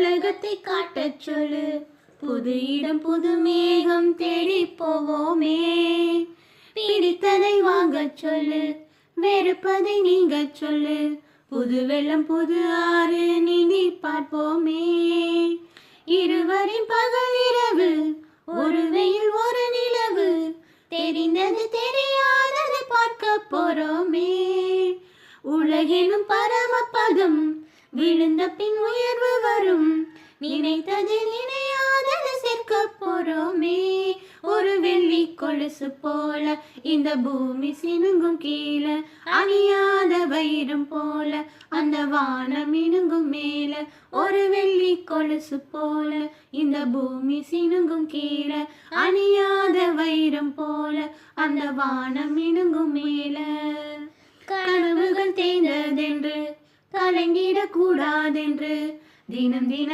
உலகத்தை காட்டச் சொல்லு, புது இடம் புது மேகம் தேடி போவோமே. பிடித்ததை வாங்கச் சொல்லு, வெறுப்பதை நீங்கச் சொல்லு, புது வெள்ளம் புது ஆறு நீந்தி பார்ப்போமே. இருவரின் பகல் இரவு, ஒரு வெயில் ஒரு நிலவு, தெரிந்தது தெரியாதது பார்க்க போறோமே. உலகெனும் பரமபதம், விழுந்த பின் உயர்வு வரும், நினைத்தது நினையாதது சேர்க்க போறோமே. ஒரு வெள்ளி கொலுசு போல இந்த பூமி சினுங்கும் கீழே, அணியாத வைரம் போல அந்த வானம் இணுங்கும் மேல. ஒரு வெள்ளி கொலுசு போல இந்த பூமி சினுங்கும் கீழே, அணியாத வைரம் போல அந்த வானம் இணுங்கும் மேல. கனவுகள் தேய்ந்ததென்று கலங்கிடக் கூடாதென்று தினம் தினம்